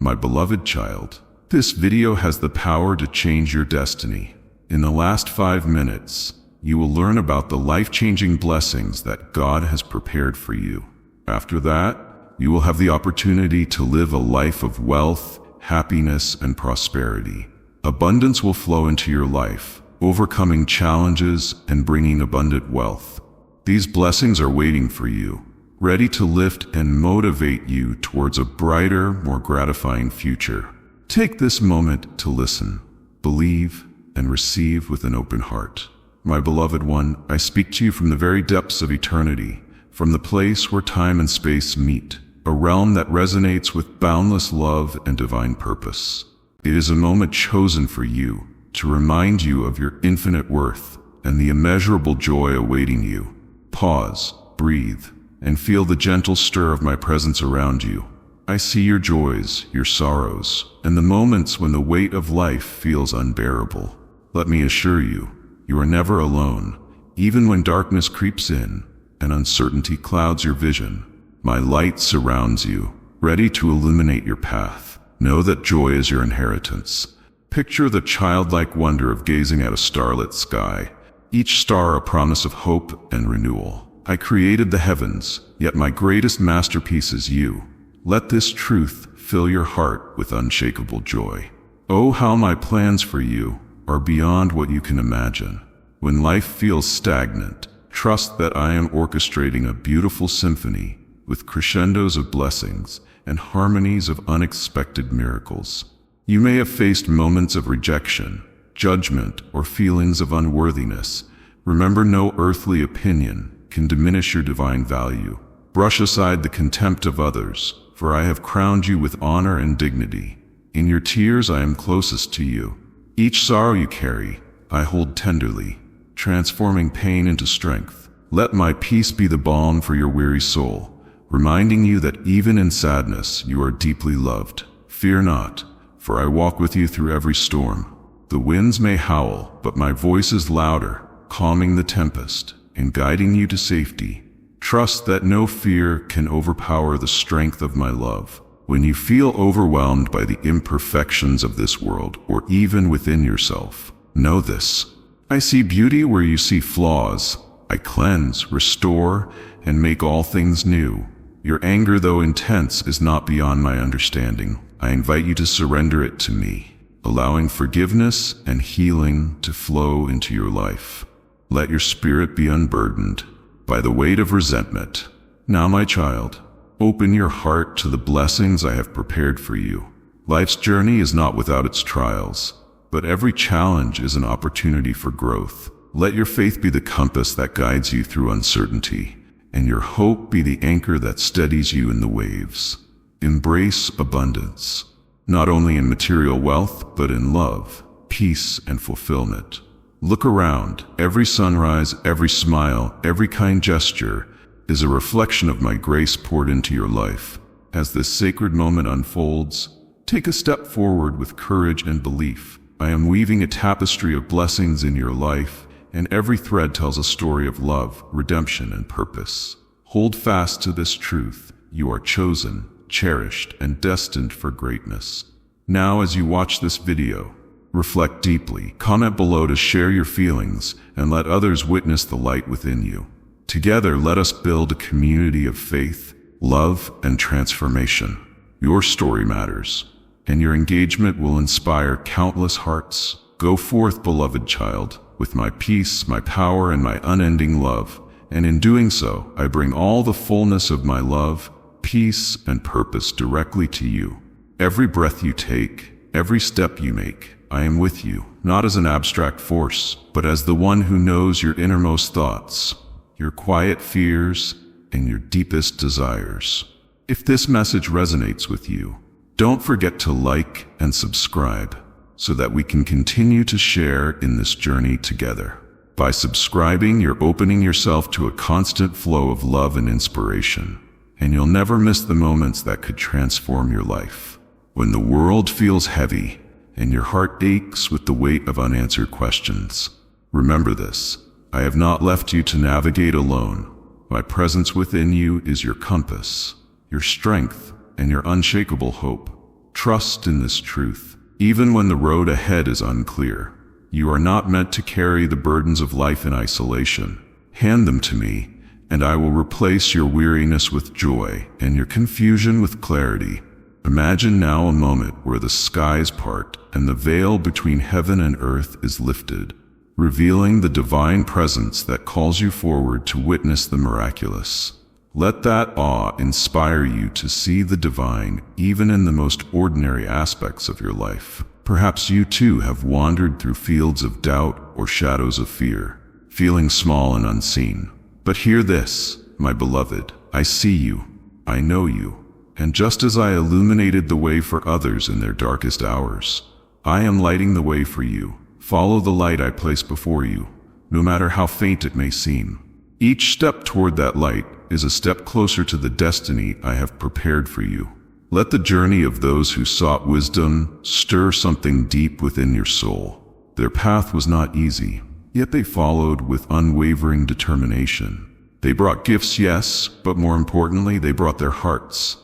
My beloved child, this video has the power to change your destiny. In the last 5 minutes, you will learn about the life-changing blessings that God has prepared for you. After that, you will have the opportunity to live a life of wealth, happiness, and prosperity. Abundance will flow into your life, overcoming challenges and bringing abundant wealth. These blessings are waiting for you, ready to lift and motivate you towards a brighter, more gratifying future. Take this moment to listen, believe, and receive with an open heart. My beloved one, I speak to you from the very depths of eternity, from the place where time and space meet, a realm that resonates with boundless love and divine purpose. It is a moment chosen for you, to remind you of your infinite worth and the immeasurable joy awaiting you. Pause, breathe, and feel the gentle stir of my presence around you. I see your joys, your sorrows, and the moments when the weight of life feels unbearable. Let me assure you, you are never alone, even when darkness creeps in and uncertainty clouds your vision. My light surrounds you, ready to illuminate your path. Know that joy is your inheritance. Picture the childlike wonder of gazing at a starlit sky, each star a promise of hope and renewal. I created the heavens, yet my greatest masterpiece is you. Let this truth fill your heart with unshakable joy. Oh, how my plans for you are beyond what you can imagine. When life feels stagnant, trust that I am orchestrating a beautiful symphony with crescendos of blessings and harmonies of unexpected miracles. You may have faced moments of rejection, judgment, or feelings of unworthiness. Remember, no earthly opinion can diminish your divine value. Brush aside the contempt of others, for I have crowned you with honor and dignity. In your tears I am closest to you. Each sorrow you carry, I hold tenderly, transforming pain into strength. Let my peace be the balm for your weary soul, reminding you that even in sadness you are deeply loved. Fear not, for I walk with you through every storm. The winds may howl, but my voice is louder, calming the tempest and guiding you to safety. Trust that no fear can overpower the strength of my love. When you feel overwhelmed by the imperfections of this world, or even within yourself, know this: I see beauty where you see flaws. I cleanse, restore, and make all things new. Your anger, though intense, is not beyond my understanding. I invite you to surrender it to me, allowing forgiveness and healing to flow into your life. Let your spirit be unburdened by the weight of resentment. Now, my child, open your heart to the blessings I have prepared for you. Life's journey is not without its trials, but every challenge is an opportunity for growth. Let your faith be the compass that guides you through uncertainty, and your hope be the anchor that steadies you in the waves. Embrace abundance, not only in material wealth, but in love, peace, and fulfillment. Look around. Every sunrise, every smile, every kind gesture is a reflection of my grace poured into your life. As this sacred moment unfolds, take a step forward with courage and belief. I am weaving a tapestry of blessings in your life, and every thread tells a story of love, redemption, and purpose. Hold fast to this truth. You are chosen, cherished, and destined for greatness. Now, as you watch this video, reflect deeply. Comment below to share your feelings, and let others witness the light within you. Together, let us build a community of faith, love, and transformation. Your story matters, and your engagement will inspire countless hearts. Go forth, beloved child, with my peace, my power, and my unending love. And in doing so, I bring all the fullness of my love, peace, and purpose directly to you. Every breath you take, every step you make, I am with you, not as an abstract force, but as the one who knows your innermost thoughts, your quiet fears, and your deepest desires. If this message resonates with you, don't forget to like and subscribe so that we can continue to share in this journey together. By subscribing, you're opening yourself to a constant flow of love and inspiration, and you'll never miss the moments that could transform your life. When the world feels heavy and your heart aches with the weight of unanswered questions, remember this: I have not left you to navigate alone. My presence within you is your compass, your strength, and your unshakable hope. Trust in this truth. Even when the road ahead is unclear, you are not meant to carry the burdens of life in isolation. Hand them to me, and I will replace your weariness with joy and your confusion with clarity. Imagine now a moment where the skies part and the veil between heaven and earth is lifted, revealing the divine presence that calls you forward to witness the miraculous. Let that awe inspire you to see the divine even in the most ordinary aspects of your life. Perhaps you too have wandered through fields of doubt or shadows of fear, feeling small and unseen. But hear this, my beloved, I see you, I know you, and just as I illuminated the way for others in their darkest hours, I am lighting the way for you. Follow the light I place before you, no matter how faint it may seem. Each step toward that light is a step closer to the destiny I have prepared for you. Let the journey of those who sought wisdom stir something deep within your soul. Their path was not easy, yet they followed with unwavering determination. They brought gifts, yes, but more importantly, they brought their hearts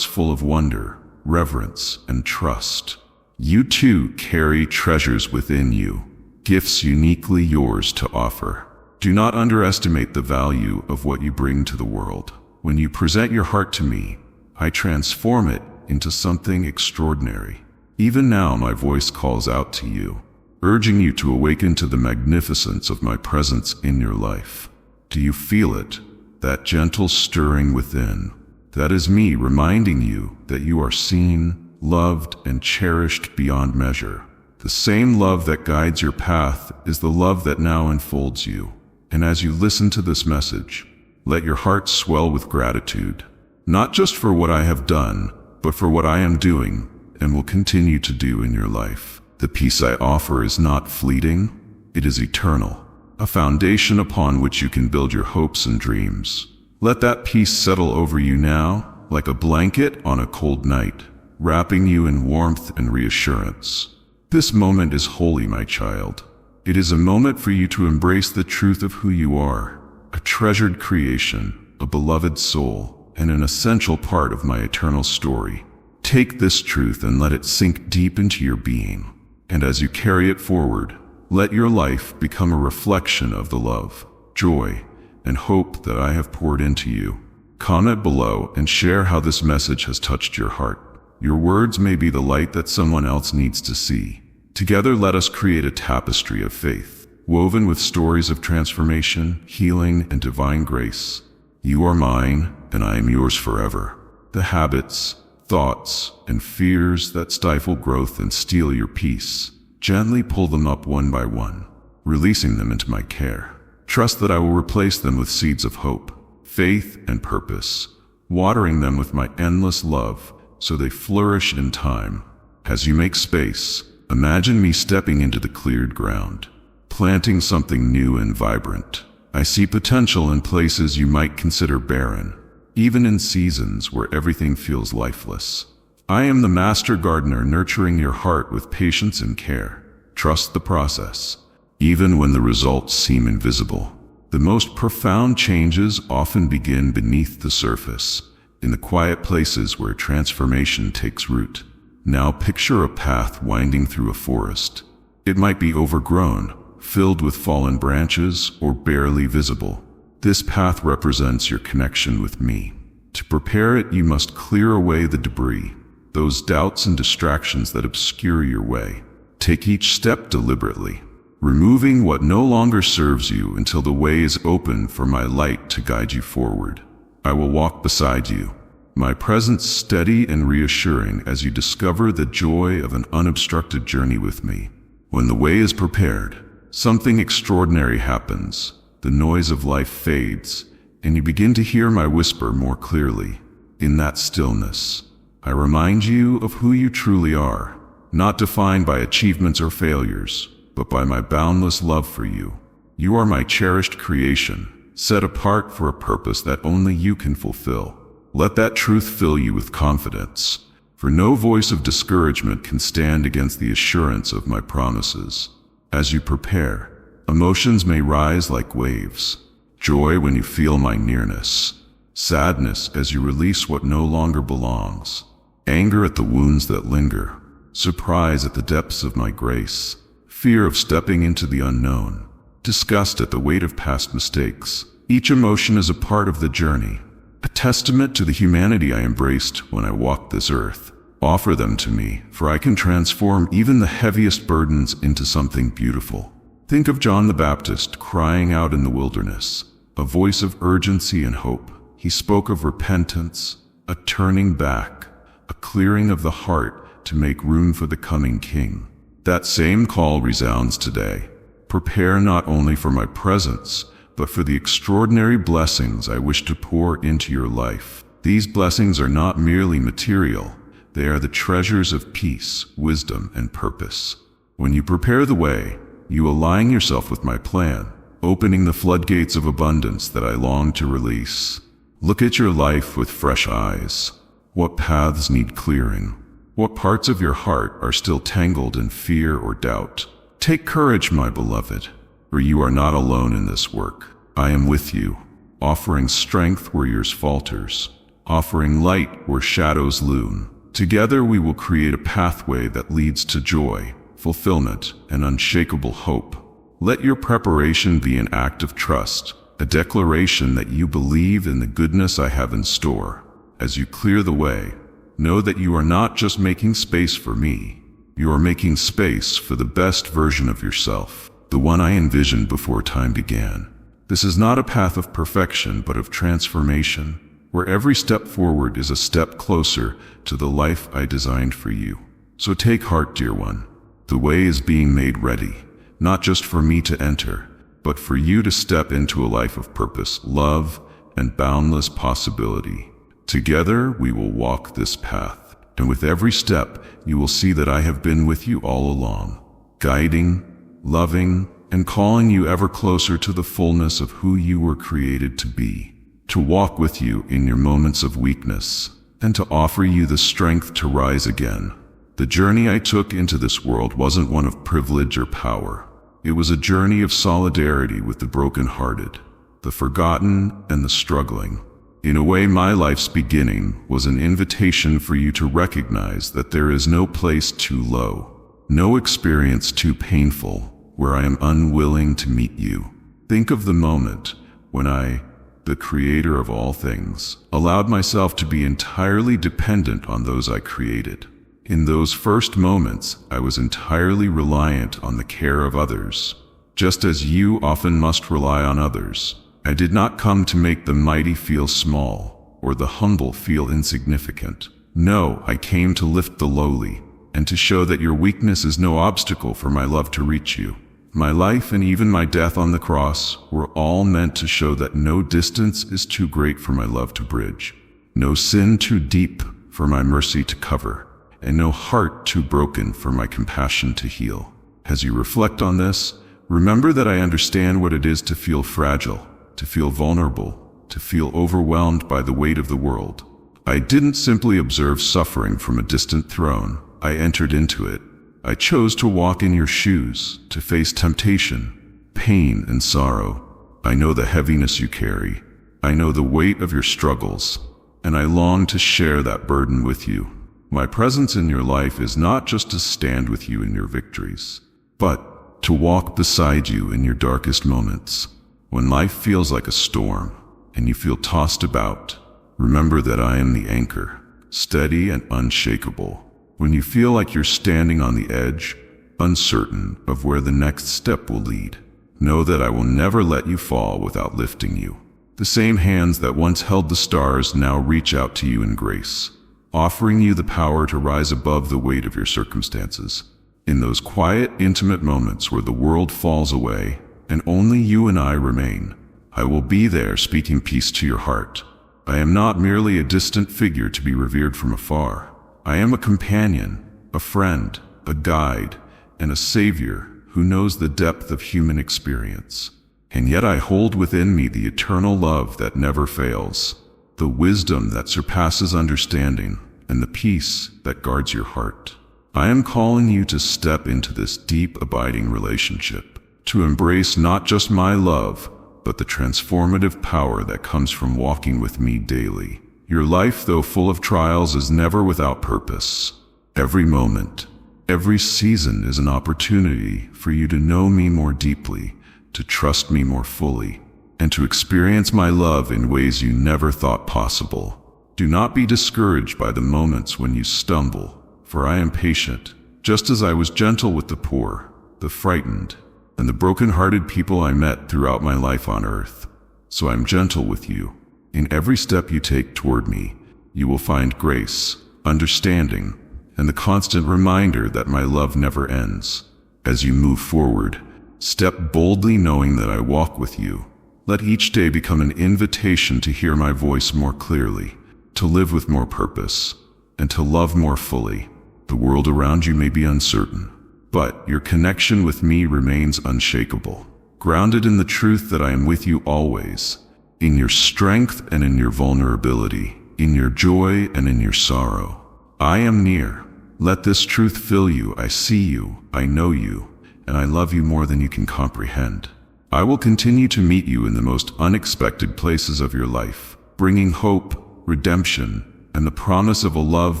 full of wonder, reverence, and trust. You too carry treasures within you, gifts uniquely yours to offer. Do not underestimate the value of what you bring to the world. When you present your heart to me, I transform it into something extraordinary. Even now my voice calls out to you, urging you to awaken to the magnificence of my presence in your life. Do you feel it? That gentle stirring within? That is me reminding you that you are seen, loved, and cherished beyond measure. The same love that guides your path is the love that now enfolds you. And as you listen to this message, let your heart swell with gratitude, not just for what I have done, but for what I am doing and will continue to do in your life. The peace I offer is not fleeting, it is eternal, a foundation upon which you can build your hopes and dreams. Let that peace settle over you now, like a blanket on a cold night, wrapping you in warmth and reassurance. This moment is holy, my child. It is a moment for you to embrace the truth of who you are, a treasured creation, a beloved soul, and an essential part of my eternal story. Take this truth and let it sink deep into your being. And as you carry it forward, let your life become a reflection of the love, joy, and hope that I have poured into you. Comment below and share how this message has touched your heart. Your words may be the light that someone else needs to see. Together, let us create a tapestry of faith, woven with stories of transformation, healing, and divine grace. You are mine, and I am yours forever. The habits, thoughts, and fears that stifle growth and steal your peace, gently pull them up one by one, releasing them into my care. Trust that I will replace them with seeds of hope, faith, and purpose, watering them with my endless love so they flourish in time. As you make space, imagine me stepping into the cleared ground, planting something new and vibrant. I see potential in places you might consider barren, even in seasons where everything feels lifeless. I am the master gardener nurturing your heart with patience and care. Trust the process, even when the results seem invisible. The most profound changes often begin beneath the surface, in the quiet places where transformation takes root. Now picture a path winding through a forest. It might be overgrown, filled with fallen branches, or barely visible. This path represents your connection with me. To prepare it, you must clear away the debris, those doubts and distractions that obscure your way. Take each step deliberately, removing what no longer serves you until the way is open for my light to guide you forward. I will walk beside you, my presence steady and reassuring as you discover the joy of an unobstructed journey with me. When the way is prepared, something extraordinary happens. The noise of life fades, and you begin to hear my whisper more clearly. In that stillness, I remind you of who you truly are, not defined by achievements or failures, but by my boundless love for you. You are my cherished creation, set apart for a purpose that only you can fulfill. Let that truth fill you with confidence, for no voice of discouragement can stand against the assurance of my promises. As you prepare, emotions may rise like waves. Joy when you feel my nearness, sadness as you release what no longer belongs. anger at the wounds that linger, surprise at the depths of my grace, fear of stepping into the unknown, disgust at the weight of past mistakes. Each emotion is a part of the journey, a testament to the humanity I embraced when I walked this earth. Offer them to me, for I can transform even the heaviest burdens into something beautiful. Think of John the Baptist crying out in the wilderness, a voice of urgency and hope. He spoke of repentance, a turning back, a clearing of the heart to make room for the coming King. That same call resounds today. Prepare not only for my presence, but for the extraordinary blessings I wish to pour into your life. These blessings are not merely material. They are the treasures of peace, wisdom, and purpose. When you prepare the way, you align yourself with my plan, opening the floodgates of abundance that I long to release. Look at your life with fresh eyes. What paths need clearing? What parts of your heart are still tangled in fear or doubt? Take courage, my beloved, for you are not alone in this work. I am with you, offering strength where yours falters, offering light where shadows loom. Together we will create a pathway that leads to joy, fulfillment, and unshakable hope. Let your preparation be an act of trust, a declaration that you believe in the goodness I have in store. As you clear the way, know that you are not just making space for me. You are making space for the best version of yourself, the one I envisioned before time began. This is not a path of perfection, but of transformation, where every step forward is a step closer to the life I designed for you. So take heart, dear one. The way is being made ready, not just for me to enter, but for you to step into a life of purpose, love, and boundless possibility. Together we will walk this path, and with every step you will see that I have been with you all along, guiding, loving, and calling you ever closer to the fullness of who you were created to be. To walk with you in your moments of weakness, and to offer you the strength to rise again. The journey I took into this world wasn't one of privilege or power. It was a journey of solidarity with the brokenhearted, the forgotten, and the struggling. In a way, my life's beginning was an invitation for you to recognize that there is no place too low, no experience too painful, where I am unwilling to meet you. Think of the moment when I, the creator of all things, allowed myself to be entirely dependent on those I created. In those first moments, I was entirely reliant on the care of others, just as you often must rely on others. I did not come to make the mighty feel small, or the humble feel insignificant. No, I came to lift the lowly, and to show that your weakness is no obstacle for my love to reach you. My life and even my death on the cross were all meant to show that no distance is too great for my love to bridge, no sin too deep for my mercy to cover, and no heart too broken for my compassion to heal. As you reflect on this, remember that I understand what it is to feel fragile, to feel vulnerable, to feel overwhelmed by the weight of the world. I didn't simply observe suffering from a distant throne. I entered into it. I chose to walk in your shoes, to face temptation, pain, and sorrow. I know the heaviness you carry. I know the weight of your struggles, and I long to share that burden with you. My presence in your life is not just to stand with you in your victories, but to walk beside you in your darkest moments. When life feels like a storm, and you feel tossed about, remember that I am the anchor, steady and unshakable. When you feel like you're standing on the edge, uncertain of where the next step will lead, know that I will never let you fall without lifting you. The same hands that once held the stars now reach out to you in grace, offering you the power to rise above the weight of your circumstances. In those quiet, intimate moments where the world falls away and only you and I remain, I will be there speaking peace to your heart. I am not merely a distant figure to be revered from afar. I am a companion, a friend, a guide, and a savior who knows the depth of human experience. And yet I hold within me the eternal love that never fails, the wisdom that surpasses understanding, and the peace that guards your heart. I am calling you to step into this deep, abiding relationship, to embrace not just my love, but the transformative power that comes from walking with me daily. Your life, though full of trials, is never without purpose. Every moment, every season is an opportunity for you to know me more deeply, to trust me more fully, and to experience my love in ways you never thought possible. Do not be discouraged by the moments when you stumble, for I am patient, just as I was gentle with the poor, the frightened, and the broken-hearted people I met throughout my life on earth. So I'm gentle with you. In every step you take toward me, you will find grace, understanding, and the constant reminder that my love never ends. As you move forward, step boldly knowing that I walk with you. Let each day become an invitation to hear my voice more clearly, to live with more purpose, and to love more fully. The world around you may be uncertain, but your connection with me remains unshakable, grounded in the truth that I am with you always, in your strength and in your vulnerability, in your joy and in your sorrow. I am near. Let this truth fill you. I see you, I know you, and I love you more than you can comprehend. I will continue to meet you in the most unexpected places of your life, bringing hope, redemption, and the promise of a love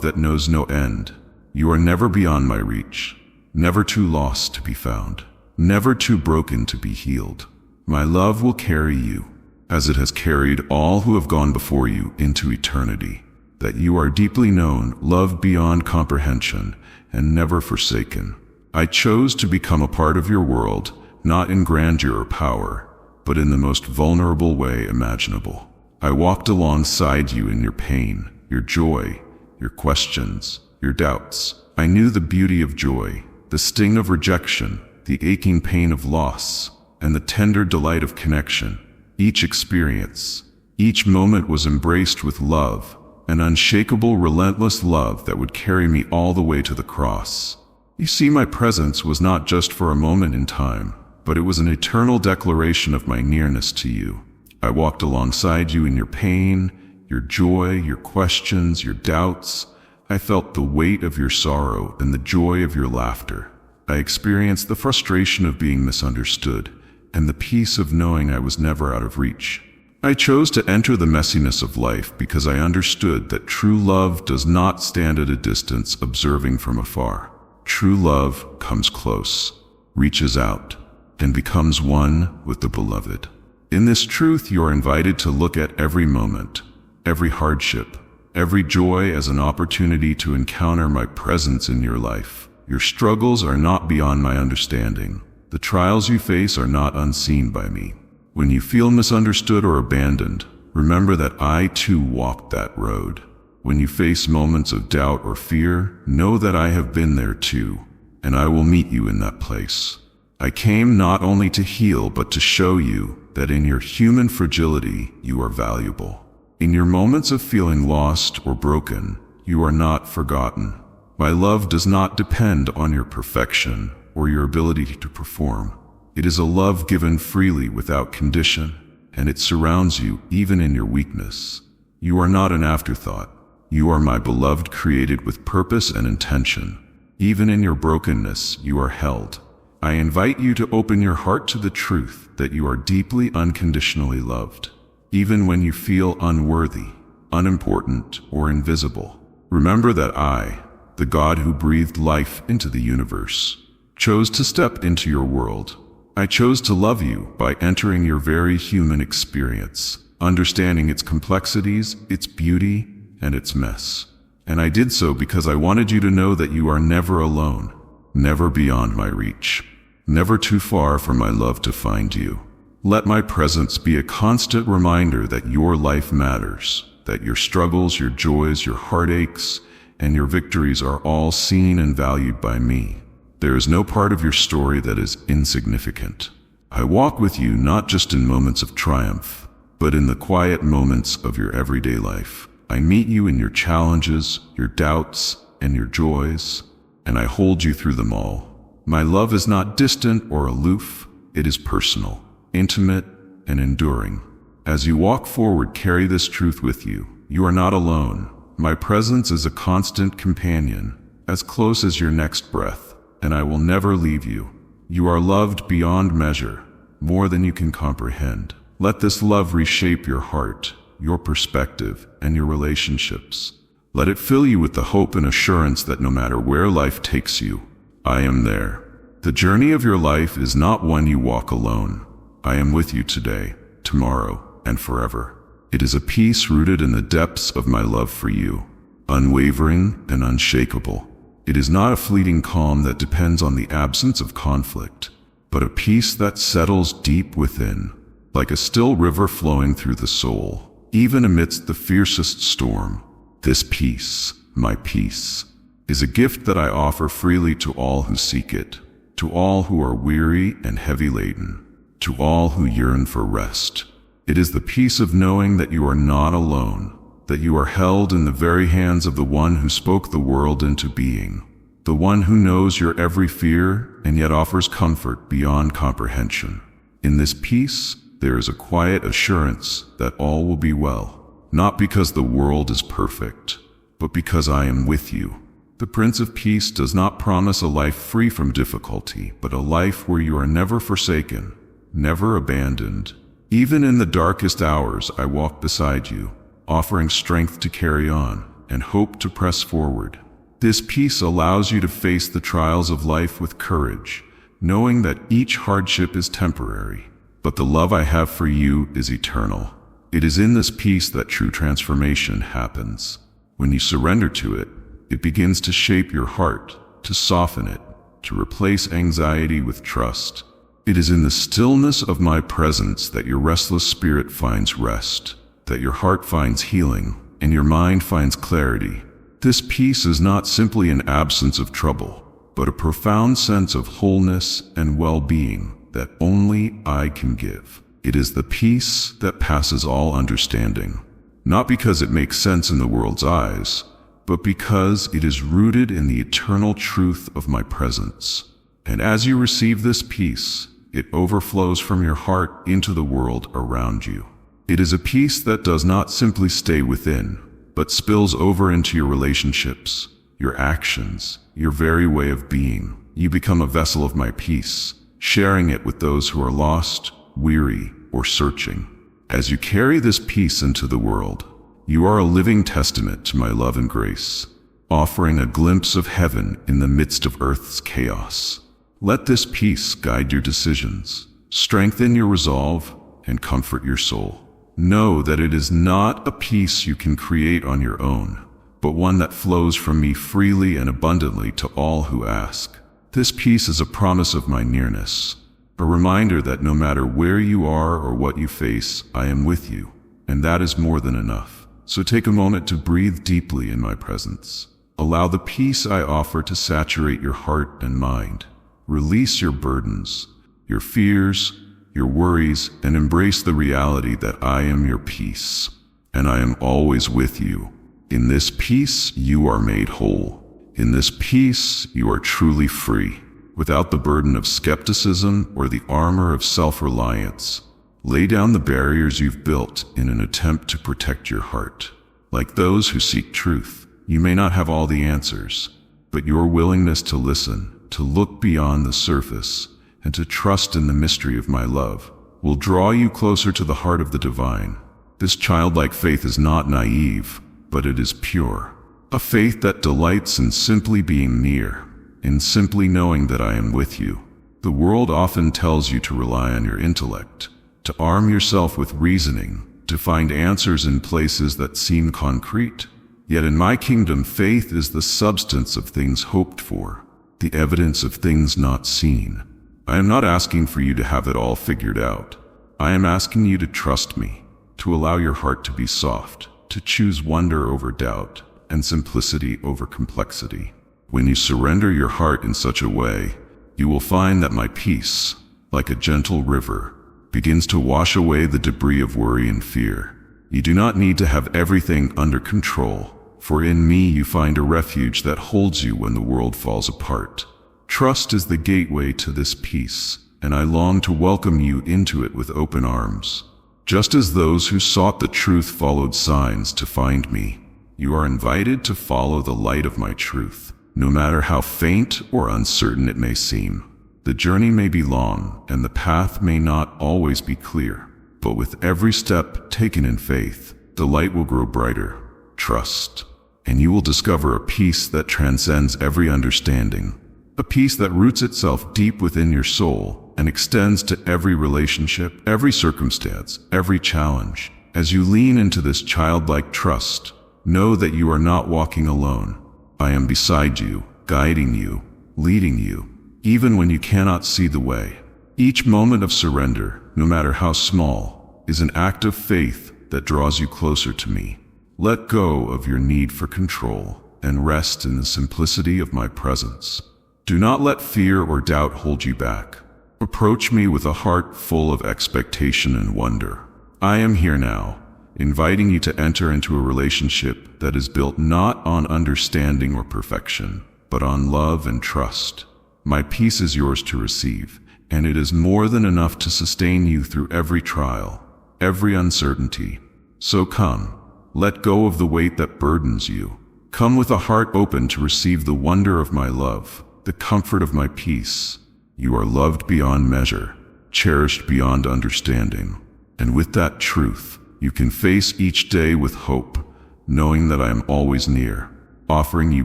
that knows no end. You are never beyond my reach, never too lost to be found, never too broken to be healed. My love will carry you, as it has carried all who have gone before you into eternity. That you are deeply known, loved beyond comprehension, and never forsaken. I chose to become a part of your world, not in grandeur or power, but in the most vulnerable way imaginable. I walked alongside you in your pain, your joy, your questions, your doubts. I knew the beauty of joy, the sting of rejection, the aching pain of loss, and the tender delight of connection. Each experience, each moment was embraced with love, an unshakable, relentless love that would carry me all the way to the cross. You see, my presence was not just for a moment in time, but it was an eternal declaration of my nearness to you. I walked alongside you in your pain, your joy, your questions, your doubts. I felt the weight of your sorrow and the joy of your laughter. I experienced the frustration of being misunderstood and the peace of knowing I was never out of reach. I chose to enter the messiness of life because I understood that true love does not stand at a distance observing from afar. True love comes close, reaches out, and becomes one with the beloved. In this truth, you are invited to look at every moment, every hardship, every joy as an opportunity to encounter my presence in your life. Your struggles are not beyond my understanding. The trials you face are not unseen by me. When you feel misunderstood or abandoned, remember that I too walked that road. When you face moments of doubt or fear, know that I have been there too, and I will meet you in that place. I came not only to heal, but to show you that in your human fragility, you are valuable. In your moments of feeling lost or broken, you are not forgotten. My love does not depend on your perfection or your ability to perform. It is a love given freely without condition, and it surrounds you even in your weakness. You are not an afterthought. You are my beloved, created with purpose and intention. Even in your brokenness, you are held. I invite you to open your heart to the truth that you are deeply, unconditionally loved. Even when you feel unworthy, unimportant, or invisible, remember that I, the God who breathed life into the universe, chose to step into your world. I chose to love you by entering your very human experience, understanding its complexities, its beauty, and its mess. And I did so because I wanted you to know that you are never alone, never beyond my reach, never too far from my love to find you. Let my presence be a constant reminder that your life matters, that your struggles, your joys, your heartaches, and your victories are all seen and valued by me. There is no part of your story that is insignificant. I walk with you not just in moments of triumph, but in the quiet moments of your everyday life. I meet you in your challenges, your doubts, and your joys, and I hold you through them all. My love is not distant or aloof. It is personal, intimate, and enduring. As you walk forward, carry this truth with you. You are not alone. My presence is a constant companion, as close as your next breath, and I will never leave you. You are loved beyond measure, more than you can comprehend. Let this love reshape your heart, your perspective, and your relationships. Let it fill you with the hope and assurance that no matter where life takes you, I am there. The journey of your life is not one you walk alone. I am with you today, tomorrow, and forever. It is a peace rooted in the depths of my love for you, unwavering and unshakable. It is not a fleeting calm that depends on the absence of conflict, but a peace that settles deep within, like a still river flowing through the soul, even amidst the fiercest storm. This peace, my peace, is a gift that I offer freely to all who seek it, to all who are weary and heavy laden, to all who yearn for rest. It is the peace of knowing that you are not alone, that you are held in the very hands of the one who spoke the world into being, the one who knows your every fear and yet offers comfort beyond comprehension. In this peace, there is a quiet assurance that all will be well, not because the world is perfect, but because I am with you. The Prince of Peace does not promise a life free from difficulty, but a life where you are never forsaken, never abandoned. Even in the darkest hours, I walk beside you, offering strength to carry on and hope to press forward. This peace allows you to face the trials of life with courage, knowing that each hardship is temporary, but the love I have for you is eternal. It is in this peace that true transformation happens. When you surrender to it, it begins to shape your heart, to soften it, to replace anxiety with trust. It is in the stillness of my presence that your restless spirit finds rest, that your heart finds healing, and your mind finds clarity. This peace is not simply an absence of trouble, but a profound sense of wholeness and well-being that only I can give. It is the peace that passes all understanding, not because it makes sense in the world's eyes, but because it is rooted in the eternal truth of my presence. And as you receive this peace, it overflows from your heart into the world around you. It is a peace that does not simply stay within, but spills over into your relationships, your actions, your very way of being. You become a vessel of my peace, sharing it with those who are lost, weary, or searching. As you carry this peace into the world, you are a living testament to my love and grace, offering a glimpse of heaven in the midst of earth's chaos. Let this peace guide your decisions, strengthen your resolve, and comfort your soul. Know that it is not a peace you can create on your own, but one that flows from me freely and abundantly to all who ask. This peace is a promise of my nearness, a reminder that no matter where you are or what you face, I am with you, and that is more than enough. So take a moment to breathe deeply in my presence. Allow the peace I offer to saturate your heart and mind. Release your burdens, your fears, your worries, and embrace the reality that I am your peace, and I am always with you. In this peace, you are made whole. In this peace, you are truly free, without the burden of skepticism or the armor of self-reliance. Lay down the barriers you've built in an attempt to protect your heart. Like those who seek truth, you may not have all the answers, but your willingness to listen, to look beyond the surface, and to trust in the mystery of my love will draw you closer to the heart of the divine. This childlike faith is not naive, but it is pure. A faith that delights in simply being near, in simply knowing that I am with you. The world often tells you to rely on your intellect, to arm yourself with reasoning, to find answers in places that seem concrete. Yet in my kingdom, faith is the substance of things hoped for, the evidence of things not seen. I am not asking for you to have it all figured out. I am asking you to trust me, to allow your heart to be soft, to choose wonder over doubt, and simplicity over complexity. When you surrender your heart in such a way, you will find that my peace, like a gentle river, begins to wash away the debris of worry and fear. You do not need to have everything under control, for in me you find a refuge that holds you when the world falls apart. Trust is the gateway to this peace, and I long to welcome you into it with open arms. Just as those who sought the truth followed signs to find me, you are invited to follow the light of my truth, no matter how faint or uncertain it may seem. The journey may be long, and the path may not always be clear, but with every step taken in faith, the light will grow brighter. Trust. And you will discover a peace that transcends every understanding. A peace that roots itself deep within your soul and extends to every relationship, every circumstance, every challenge. As you lean into this childlike trust, know that you are not walking alone. I am beside you, guiding you, leading you, even when you cannot see the way. Each moment of surrender, no matter how small, is an act of faith that draws you closer to me. Let go of your need for control and rest in the simplicity of my presence. Do not let fear or doubt hold you back. Approach me with a heart full of expectation and wonder. I am here now, inviting you to enter into a relationship that is built not on understanding or perfection, but on love and trust. My peace is yours to receive, and it is more than enough to sustain you through every trial, every uncertainty. So come, let go of the weight that burdens you. Come with a heart open to receive the wonder of my love, the comfort of my peace. You are loved beyond measure, cherished beyond understanding. And with that truth, you can face each day with hope, knowing that I am always near, offering you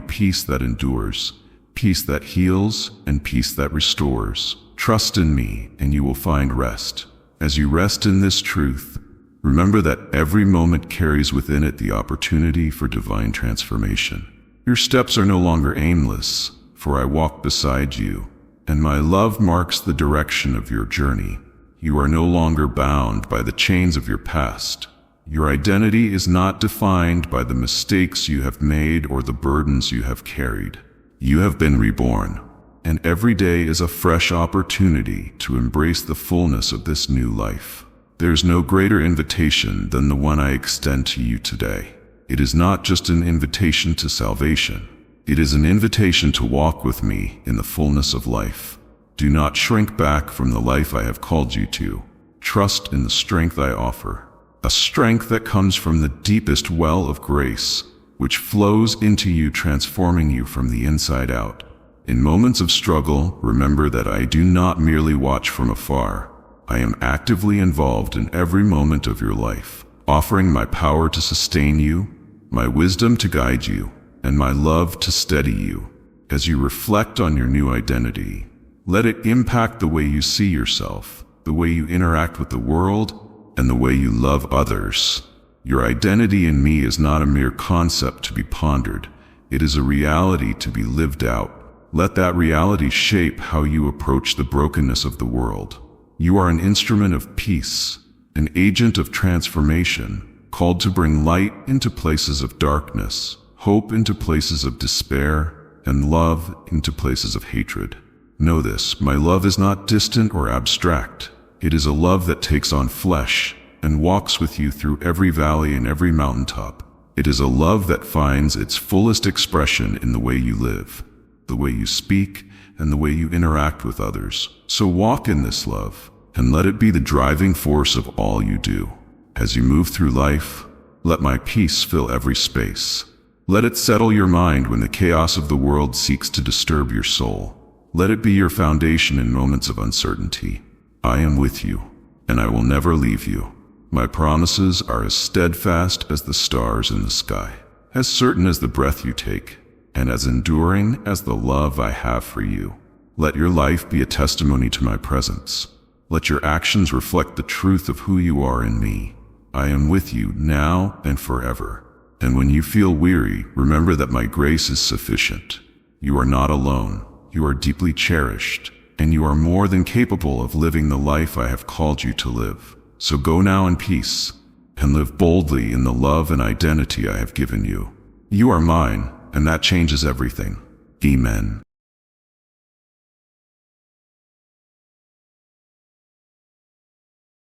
peace that endures, peace that heals, and peace that restores. Trust in me, and you will find rest. As you rest in this truth, remember that every moment carries within it the opportunity for divine transformation. Your steps are no longer aimless, for I walk beside you, and my love marks the direction of your journey. You are no longer bound by the chains of your past. Your identity is not defined by the mistakes you have made or the burdens you have carried. You have been reborn, and every day is a fresh opportunity to embrace the fullness of this new life. There's no greater invitation than the one I extend to you today. It is not just an invitation to salvation. It is an invitation to walk with me in the fullness of life. Do not shrink back from the life I have called you to. Trust in the strength I offer, a strength that comes from the deepest well of grace, which flows into you, transforming you from the inside out. In moments of struggle, remember that I do not merely watch from afar. I am actively involved in every moment of your life, offering my power to sustain you, my wisdom to guide you, and my love to steady you. As you reflect on your new identity, let it impact the way you see yourself, the way you interact with the world, and the way you love others. Your identity in me is not a mere concept to be pondered. It is a reality to be lived out. Let that reality shape how you approach the brokenness of the world. You are an instrument of peace, an agent of transformation, called to bring light into places of darkness, hope into places of despair, and love into places of hatred. Know this, my love is not distant or abstract. It is a love that takes on flesh and walks with you through every valley and every mountaintop. It is a love that finds its fullest expression in the way you live, the way you speak, and the way you interact with others. So walk in this love, and let it be the driving force of all you do. As you move through life, let my peace fill every space. Let it settle your mind when the chaos of the world seeks to disturb your soul. Let it be your foundation in moments of uncertainty. I am with you, and I will never leave you. My promises are as steadfast as the stars in the sky, as certain as the breath you take, and as enduring as the love I have for you. Let your life be a testimony to my presence. Let your actions reflect the truth of who you are in me. I am with you now and forever. And when you feel weary, remember that my grace is sufficient. You are not alone. You are deeply cherished, and you are more than capable of living the life I have called you to live. So go now in peace, and live boldly in the love and identity I have given you. You are mine, and that changes everything. Amen.